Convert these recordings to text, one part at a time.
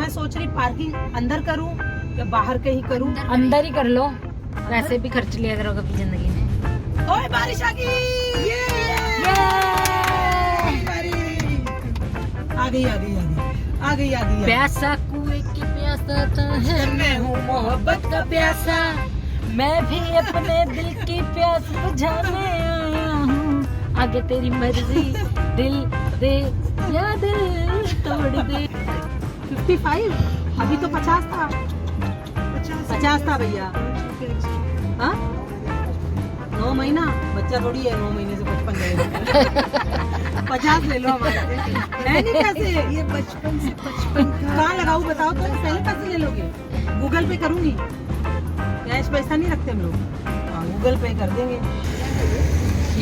मैं सोच रही पार्किंग अंदर करूं या बाहर कहीं करूं। अंदर ही कर लो, वैसे भी खर्च लिया करो कभी जिंदगी में। ओए बारिश आ गई, आ गई आ गई आ गई आ गई आ गई। प्यासा कुएं की प्यासा तो है, मैं हूँ मोहब्बत का प्यासा, मैं भी अपने दिल की प्यास बुझाने आया हूँ। आगे तेरी मर्जी, दिल दे या दिल तोड़ दे। 55 अभी तो 50 था, 50 था भैया। हाँ 9 महीना बच्चा थोड़ी है, 9 महीने से 55 ले लो। 50 ले लो हमारे से। मैं नहीं कैसे ये बचपन से 55 कहाँ लगाऊं बताओ तो। पहले पैसे ले लोगे, गूगल पे करूंगी, कैश पैसा नहीं रखते हम लोग। हाँ गूगल पे कर देंगे।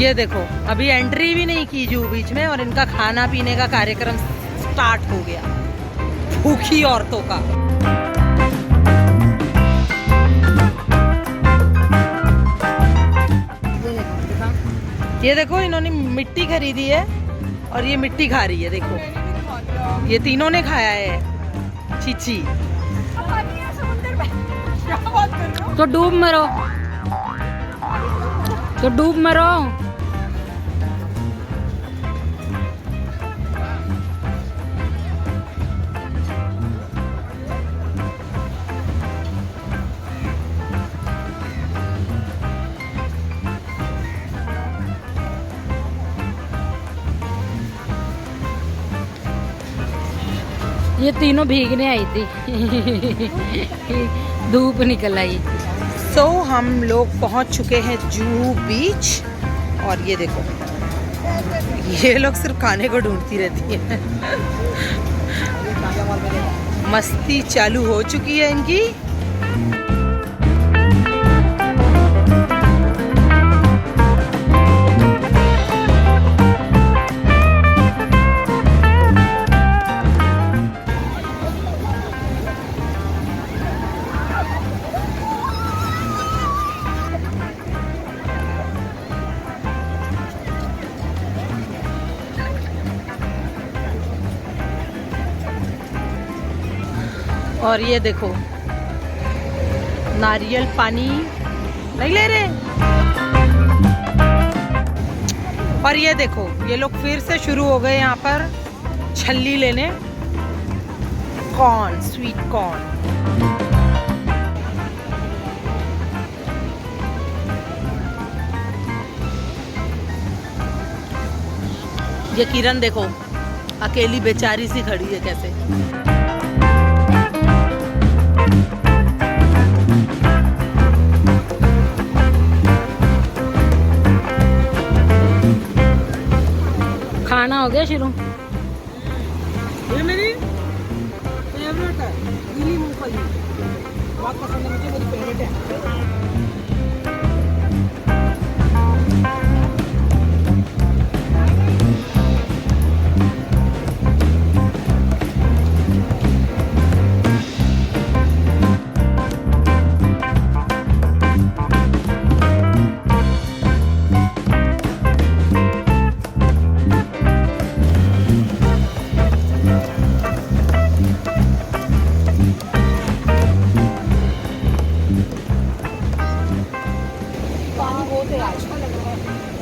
ये देखो अभी एंट्री भी नहीं की जू बीच में और इनका खाना पीने का कार्यक्रम स्टार्ट हो गया, भूखी औरतों का। ये देखो इन्होंने मिट्टी खरीदी है और ये मिट्टी खा रही है। देखो ये तीनों ने खाया है चीची। तो डूब मरो, तो डूब मरो। ये तीनों भीगने आई थी। धूप निकल आई। सो हम लोग पहुंच चुके हैं जुहू बीच और ये देखो ये लोग सिर्फ खाने को ढूंढती रहती है। मस्ती चालू हो चुकी है इनकी। और ये देखो नारियल पानी नहीं ले रहे। और ये देखो ये लोग फिर से शुरू हो गए यहाँ पर छल्ली लेने, कॉर्न, स्वीट कॉर्न। ये किरण देखो अकेली बेचारी सी खड़ी है कैसे। खाना हो गया शुरू। ये मेरी फेवरेट है, गीली मूंगफली बहुत पसंद है मुझे, मेरी फेवरेट है।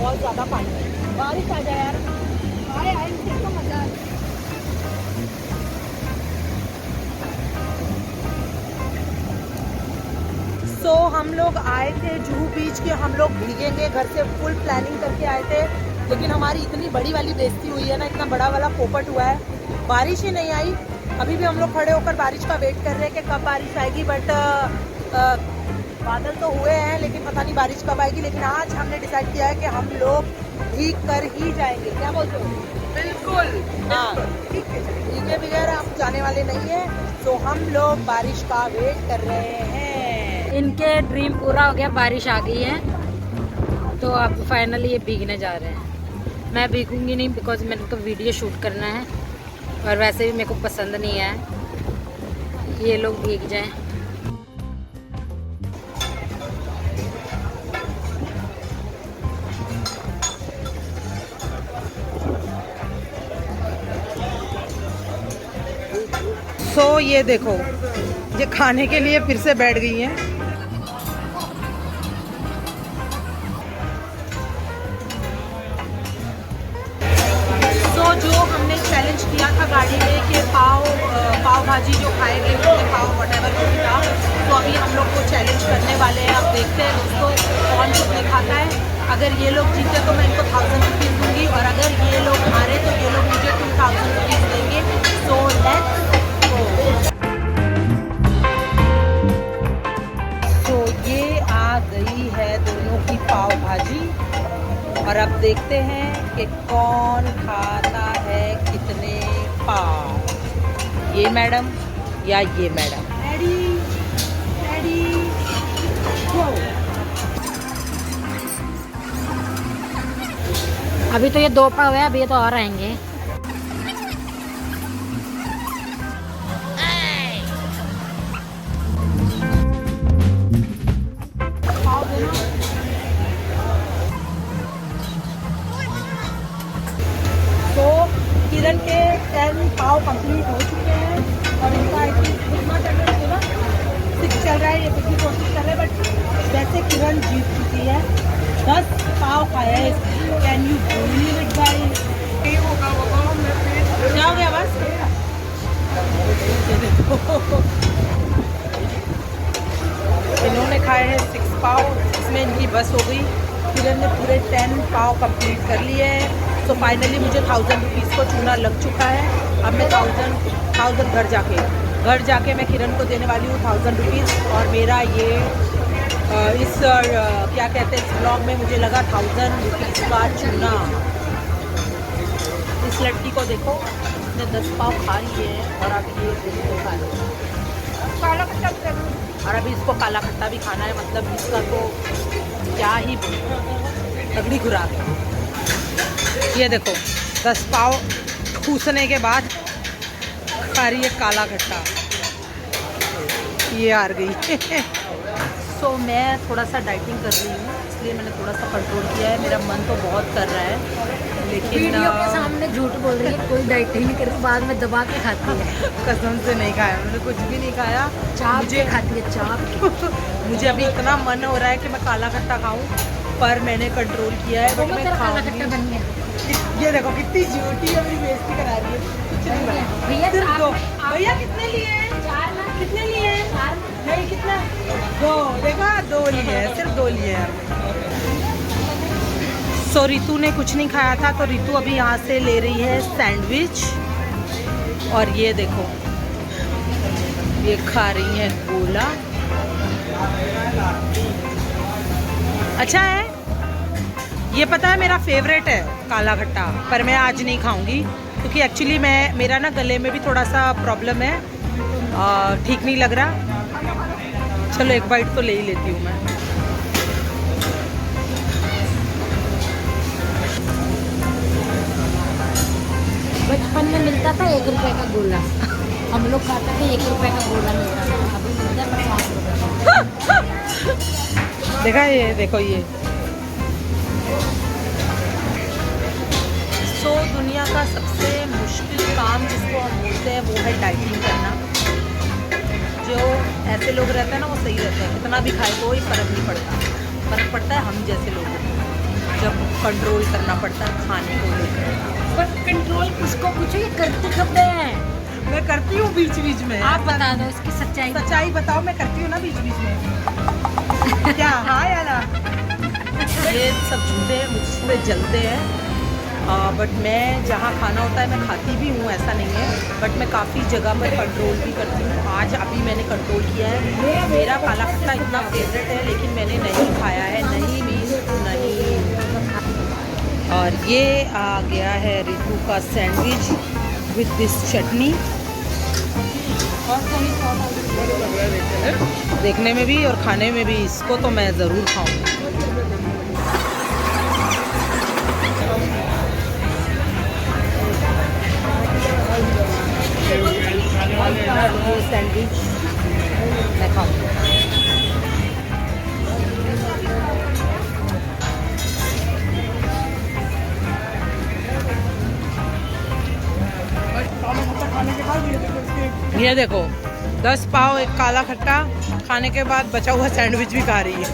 बहुत ज्यादा पानी है, बारिश आ जाए यार। आए आए तो मजा आए। सो हम लोग आए थे जुहू बीच के, हम लोग भीगेंगे, घर से फुल प्लानिंग करके आए थे, लेकिन हमारी इतनी बड़ी वाली बेइज्जती हुई है ना, इतना बड़ा वाला पोपट हुआ है, बारिश ही नहीं आई। अभी भी हम लोग खड़े होकर बारिश का वेट कर रहे हैं कि कब बारिश आएगी, बट बादल तो हुए हैं लेकिन पता नहीं बारिश कब आएगी। लेकिन आज हमने डिसाइड किया है कि हम लोग भीग कर ही जाएंगे। क्या बोलते हो? बिल्कुल हाँ, भीगे बगैर हम जाने वाले नहीं है। तो हम लोग बारिश का वेट कर रहे हैं। इनके ड्रीम पूरा हो गया, बारिश आ गई है तो अब फाइनली ये भीगने जा रहे हैं। मैं भीगूंगी नहीं बिकॉज मेरे को वीडियो शूट करना है और वैसे भी मेरे को पसंद नहीं है ये लोग भीग जाएं। सो सो ये देखो, ये खाने के लिए फिर से बैठ गई हैं। सो जो हमने चैलेंज किया था गाड़ी में कि पाव भाजी जो खाएंगे पाव वटेवर जो था, तो अभी हम लोग को चैलेंज करने वाले हैं। अब देखते हैं दोस्तों कौन कितने खाता है। अगर ये लोग जीते तो मैं इनको 1000 रुपीज़ दूंगी, और अगर ये लोग हारे तो ये लोग मुझे 2000 रुपीज़ देंगे। So let's go. सो ये आ गई है दोनों की पाव भाजी, और अब देखते हैं कि कौन खाता है कितने पाव, ये मैडम या ये मैडम। रेडी रेडी गो। अभी तो ये 2 पाव है, अभी ये तो और आएंगे। तो किरण के 10 पाव कंप्लीट हो चुके हैं, और इनका आई थिंक कितना चल रहा है ना, 6 चल रहा है। ये कितनी कोशिश कर रहे हैं, बट वैसे किरण जीत चुकी है। 10 पाव खाया है। Can you believe it guys? क्या हो गया बस? इन्होंने खाए हैं 6 पाव, इसमें इनकी बस हो गई। किरण ने पूरे 10 पाव कंप्लीट कर लिए हैं। तो फाइनली मुझे 1000 रुपीज़ को चूना लग चुका है। अब मैं 1000 घर जाके मैं किरण को देने वाली हूँ 1000 रुपीज़। और मेरा ये इस क्या कहते हैं, इस ब्लॉग में मुझे लगा 1000 रुपीज़ का चूना। इस लड़की को देखो, इसने 10 पाव खा लिए हैं, और अब ये इसको खा रही काला खट्टा, और अभी इसको काला खट्टा भी खाना है। मतलब इसका तो क्या ही तगड़ी खुराक है। ये देखो 10 पाव ठूसने के बाद खा रही है काला खट्टा, ये हार गई। सो मैं थोड़ा सा डाइटिंग कर रही हूँ, इसलिए मैंने थोड़ा सा कंट्रोल किया है। मेरा मन तो बहुत कर रहा है, लेकिन वीडियो के सामने झूठ बोल रही है, कोई डाइटिंग नहीं करती, बाद में दबा के खाती है। कसम से नहीं खाया मैंने, कुछ भी नहीं खाया। चाप मुझे खाती है, चाप। मुझे अभी इतना मन हो रहा है कि मैं काला खट्टा खाऊं, पर मैंने कंट्रोल किया है। बट मैं काला खट्टा बन गया। ये देखो कितनी झूठी अपनी बेइज्जती करा रही है। कुछ नहीं बना। भैया कितने लिए हैं? 4 लाख। कितने लिए हैं? नहीं, कितना? 2। देखा, 2 लिए हैं, सिर्फ 2 लिए हैं। सो रितु ने कुछ नहीं खाया था, तो रितु अभी यहाँ से ले रही है सैंडविच। और ये देखो, ये खा रही है गोला। अच्छा है, ये पता है मेरा फेवरेट है काला खट्टा, पर मैं आज नहीं खाऊंगी क्योंकि एक्चुअली मेरा ना गले में भी थोड़ा सा प्रॉब्लम है, ठीक नहीं लग रहा। चलो एक बाइट तो ले ही लेती हूँ मैं। बचपन में मिलता था 1 रुपए का गोला, हम लोग खाते थे 1 रुपए का गोला मिलता था, अभी मिलता है 50 रुपए का। देखा, ये देखो ये। सो दुनिया का सबसे मुश्किल काम जिसको हम बोलते हैं वो है डाइटिंग करना। जो ऐसे लोग रहते हैं ना वो सही रहते हैं, कितना भी खाए कोई फ़र्क नहीं पड़ता। फ़र्क पड़ता है हम जैसे लोगों को, जब कंट्रोल करना पड़ता है खाने को लेकर। पर कंट्रोल किसको पूछो, ये करते कब हैं? मैं करती हूँ बीच बीच में। आप बता दो इसकी सच्चाई। सच्चाई बताओ, मैं करती हूँ ना बीच बीच में। क्या? हाँ या ना? ये सब झूठे मुझ पे जलते हैं, बट मैं जहाँ खाना होता है मैं खाती भी हूँ, ऐसा नहीं है। बट मैं काफ़ी जगह पर कंट्रोल भी करती हूँ। आज अभी मैंने कंट्रोल किया है। मेरा काला खट्टा इतना फेवरेट है, लेकिन मैंने नहीं खाया है। नहीं मीन्स नहीं। और ये आ गया है रितु का सैंडविच विद दिस चटनी। देखने में भी और खाने में भी इसको तो मैं ज़रूर खाऊंगी। ये सैंडविच मैं खाऊंगी। ये देखो 10 पाव एक काला खट्टा खाने के बाद बचा हुआ सैंडविच भी खा रही है।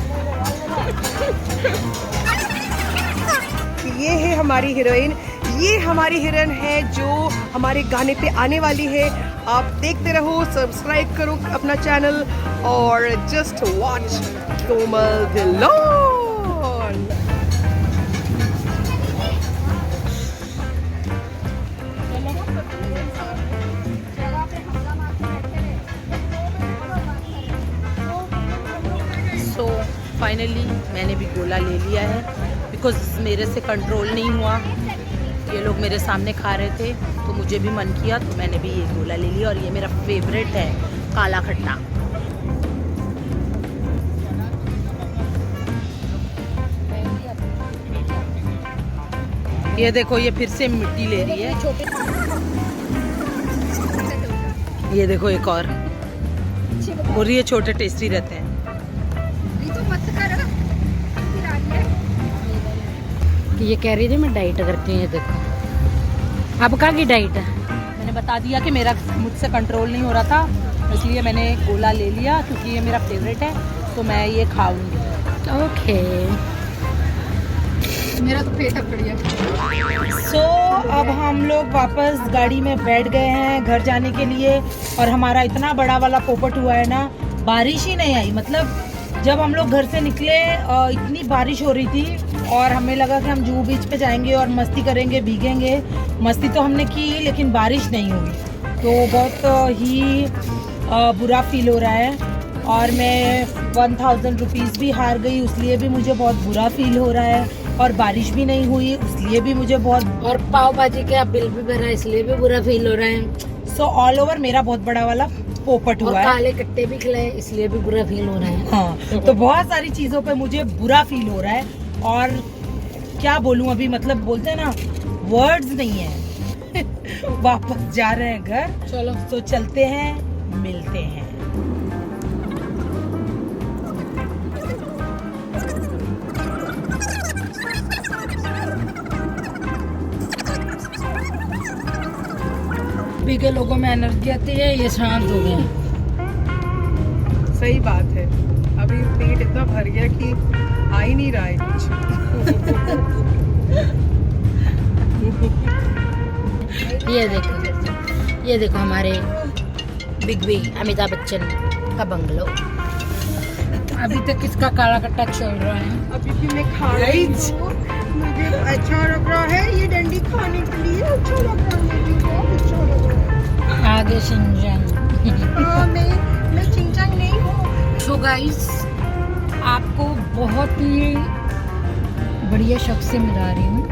ये है हमारी हीरोइन, ये हमारी हीरोइन है जो हमारे गाने पे आने वाली है। आप देखते रहो, सब्सक्राइब करो अपना चैनल और जस्ट वॉच कोमल धिल्लोन। सो फाइनली मैंने भी गोला ले लिया है बिकॉज मेरे से कंट्रोल नहीं हुआ। ये लोग मेरे सामने खा रहे थे तो मुझे भी मन किया तो मैंने भी ये गोला ले लिया और ये मेरा फेवरेट है काला खट्टा। ये देखो ये फिर से मिट्टी ले रही है। ये देखो एक और ये छोटे टेस्टी रहते हैं। ये कह रही थी मैं डाइट करती हूँ। ये देखो अब कहाँ की डाइट है। मैंने बता दिया कि मेरा मुझसे कंट्रोल नहीं हो रहा था इसलिए मैंने गोला ले लिया क्योंकि ये मेरा फेवरेट है तो मैं ये खाऊंगी। ओके मेरा तो पेट अब बढ़िया। सो अब हम लोग वापस गाड़ी में बैठ गए हैं घर जाने के लिए और हमारा इतना बड़ा वाला पोपट हुआ है ना, बारिश ही नहीं आई। मतलब जब हम लोग घर से निकले इतनी बारिश हो रही थी और हमें लगा कि हम जुहू बीच पे जाएंगे और मस्ती करेंगे, भीगेंगे। मस्ती तो हमने की लेकिन बारिश नहीं हुई तो बहुत ही बुरा फील हो रहा है। और मैं 1000 रुपीज़ भी हार गई इसलिए भी मुझे बहुत बुरा फील हो रहा है और बारिश भी नहीं हुई इसलिए भी मुझे बहुत, और पाव भाजी का बिल भी भरा इसलिए भी बुरा फील हो रहा है। सो ऑल ओवर मेरा बहुत बड़ा वाला पोपट और हुआ है। काले कट्टे भी खिलाए इसलिए भी बुरा फील हो रहा है। हाँ तो बहुत सारी चीजों पे मुझे बुरा फील हो रहा है और क्या बोलूं अभी, मतलब बोलते हैं ना वर्ड्स नहीं है। वापस जा रहे हैं घर, चलो तो चलते हैं, मिलते हैं। अभी के लोगों में एनर्जी आती है, ये शांत हो गए। सही बात है, अभी पेट इतना भर गया कि आ ही नहीं रहा है कुछ। ये देखो हमारे बिग बी अमिताभ बच्चन का बंगलो। अभी तक इसका काला कट्टा चल रहा है। अभी भी मैं खा रही हूँ, मुझे अच्छा लग रहा है। ये डंडी खाने के लिए अच्छा लग रहा है, मुझे बहुत अच्छा लग रहा है। आगे शिनचैन। मैं चिंचंग नहीं हूँ। सो गाइस आपको बहुत ही बढ़िया शख्स से मिला रही हूँ।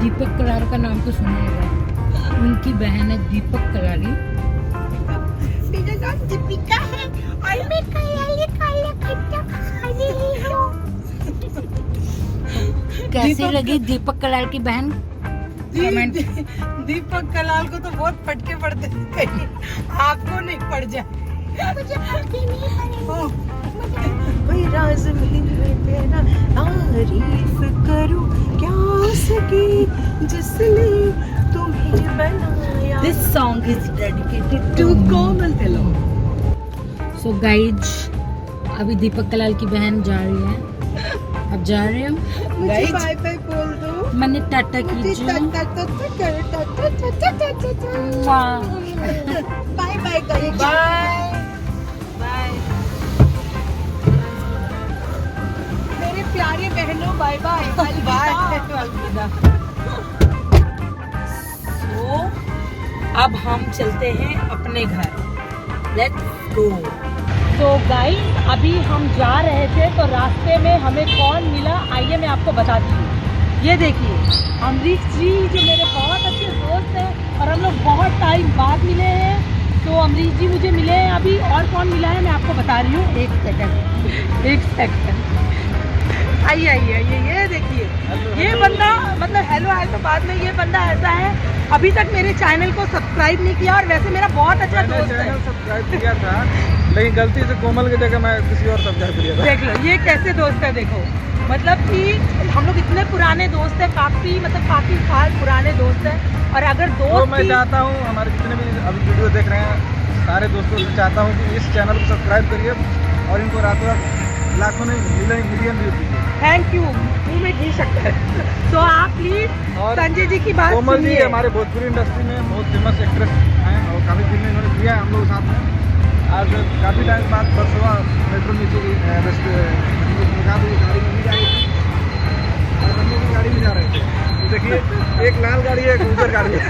दीपक कलारी का नाम तो सुनिएगा, उनकी बहन है दीपक कलारी। मेरा नाम दीपिका है और मैं काला खट्टा खा रही हूँ। कैसी लगी दीपक कलाल की बहन? कमेंट। दीपक कलाल को तो बहुत फटके पड़ते थे, आपको नहीं पड़ जाए। मुझे फटके नहीं पड़े। कोई राज मिले तेरा तारीफ करूं क्या सकी जिसने तुम्हें बनाया। This song is dedicated to to Komal Dhillon. So guys अभी दीपक कलाल की बहन जा रही है, अब जा रहे हो। मुझे बाय बाय बोल दो। मैंने टाटा कीजिए। बाय बाय करो। बाय बाय मेरे प्यारे बहनों, बाय बाय। बाय। तो अब हम चलते हैं अपने घर। Let's go. तो गाइस अभी हम जा रहे थे तो रास्ते में हमें कौन मिला, आइए मैं आपको बताती हूँ। ये देखिए अमरीश जी जो मेरे बहुत अच्छे दोस्त हैं और हम लोग बहुत टाइम बाद मिले हैं। तो अमरीश जी मुझे मिले हैं अभी, और कौन मिला है मैं आपको बता रही हूँ। एक सेकंड आइए आइए आइए। ये देखिए ये बंदा, मतलब हेलो आए तो बाद में, ये बंदा ऐसा है अभी तक मेरे चैनल को सब्सक्राइब नहीं किया और वैसे मेरा बहुत अच्छा दोस्त है। सब्सक्राइब किया था लेकिन गलती से कोमल की जगह मैं किसी और सब्सक्राइब किया था। देख लो ये कैसे दोस्त है, देखो मतलब कि हम लोग इतने पुराने दोस्त हैं, काफी साल पुराने दोस्त हैं। और अगर तो दोस्त मैं चाहता हूँ हमारे जितने भी अभी वीडियो देख रहे हैं सारे दोस्तों से चाहता हूँ कि इस चैनल को सब्सक्राइब करिए और इनको रातों रात लाखों नहीं मिलियन व्यू दीजिए। थैंक यू, मुंह में घी शक्कर। तो आप प्लीज और संजय जी की बात कोमल जी सुनिए। हमारे भोजपुरी इंडस्ट्री में बहुत फेमस एक्ट्रेस हैं और काफ़ी फिल्में इन्होंने किया है हम लोग साथ में। आज काफ़ी टाइम बाद बरसवा मेट्रो नीचे की गाड़ी में भी जा रही थी और हम लोग गाड़ी में जा रहे थे। तो देखिए एक लाल गाड़ी है, एक उजर गाड़ी है।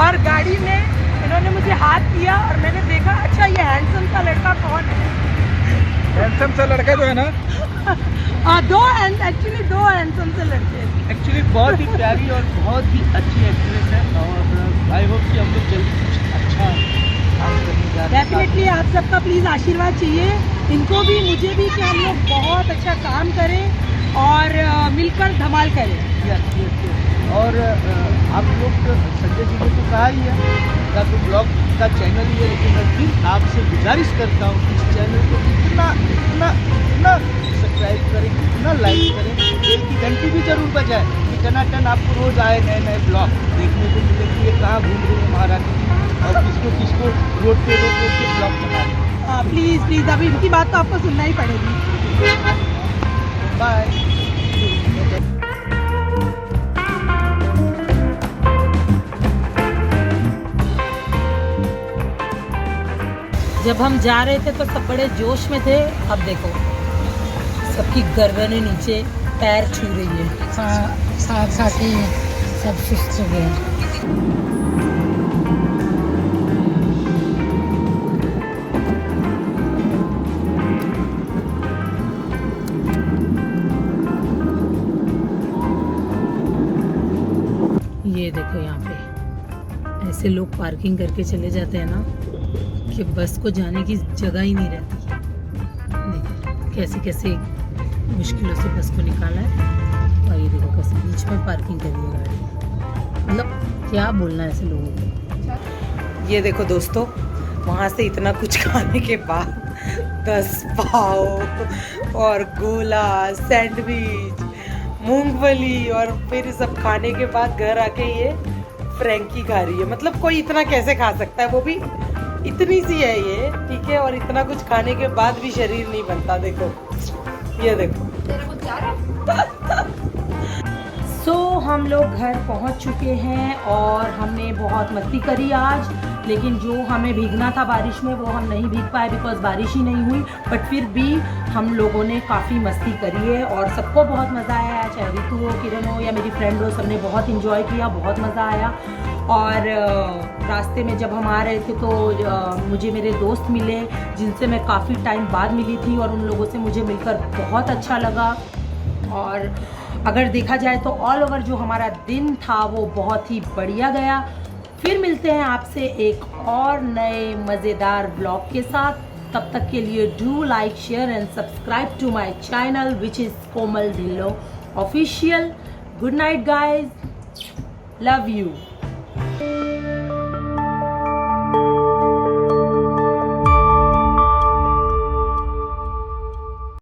और गाड़ी में इन्होंने मुझे हाथ किया और मैंने देखा अच्छा ये हैंडसम सा लड़का कौन है। हैंडसम सा लड़का जो है ना, दो हैंडसम से लड़के। एक्चुअली बहुत ही प्यारी और बहुत ही अच्छी एक्ट्रेस है और आई होप कि हम लोग जल्दी कुछ अच्छा काम करने जा रहे हैं। डेफिनेटली आप सबका प्लीज़ आशीर्वाद चाहिए, इनको भी मुझे भी, कि हम लोग बहुत अच्छा काम करें और मिलकर धमाल करें। Yes, yes, yes. और आप लोग संजय जी ने तो कहा ही है का तो ब्लॉग का चैनल ही है, लेकिन मैं फिर आपसे गुजारिश करता हूँ कि इस चैनल को इतना इतना इतना सब्सक्राइब करें, इतना लाइक करें, बेल की घंटी भी जरूर बजाए कि टनाटन आपको रोज़ आए नए नए ब्लॉग देखने को मिले कि ये कहाँ घूम रही है महारानी और किसको किसको रोड पे रोक रोक के ब्लॉग बना रही है। प्लीज़ प्लीज़ अभी इनकी बात तो आपको सुनना ही पड़ेगी। बाय। जब हम जा रहे थे तो सब बड़े जोश में थे, अब देखो सबकी गर्दनें नीचे पैर छू रही है। साथ साथ ही सब सुस्त हो गए। ये देखो यहाँ पे ऐसे लोग पार्किंग करके चले जाते हैं ना कि बस को जाने की जगह ही नहीं रहती। देखो कैसे कैसे मुश्किलों से बस को निकाला है और ये देखो कैसे बीच में पार्किंग करी है गाड़ी। मतलब क्या बोलना है ऐसे लोगों को। ये देखो दोस्तों, वहाँ से इतना कुछ खाने के बाद 10 पाव और गोला, सैंडविच, मूंगफली और फिर सब खाने के बाद घर आके ये फ्रैंकी खा रही है। मतलब कोई इतना कैसे खा सकता है, वो भी इतनी सी है ये, ठीक है। और इतना कुछ खाने के बाद भी शरीर नहीं बनता। देखो ये देखो। सो हम लोग घर पहुंच चुके हैं और हमने बहुत मस्ती करी आज, लेकिन जो हमें भीगना था बारिश में वो हम नहीं भीग पाए बिकॉज बारिश ही नहीं हुई। बट फिर भी हम लोगों ने काफ़ी मस्ती करी है और सबको बहुत मज़ा आया, चाहे रितु हो, किरण हो या मेरी फ्रेंड हो, सबने बहुत इन्जॉय किया, बहुत मज़ा आया। और रास्ते में जब हम आ रहे थे तो मुझे मेरे दोस्त मिले जिनसे मैं काफ़ी टाइम बाद मिली थी और उन लोगों से मुझे मिलकर बहुत अच्छा लगा। और अगर देखा जाए तो ऑल ओवर जो हमारा दिन था वो बहुत ही बढ़िया गया। फिर मिलते हैं आपसे एक और नए मज़ेदार ब्लॉग के साथ। तब तक के लिए do like, share and subscribe to my channel which is Komal Dhillon official. Good night guys, love you.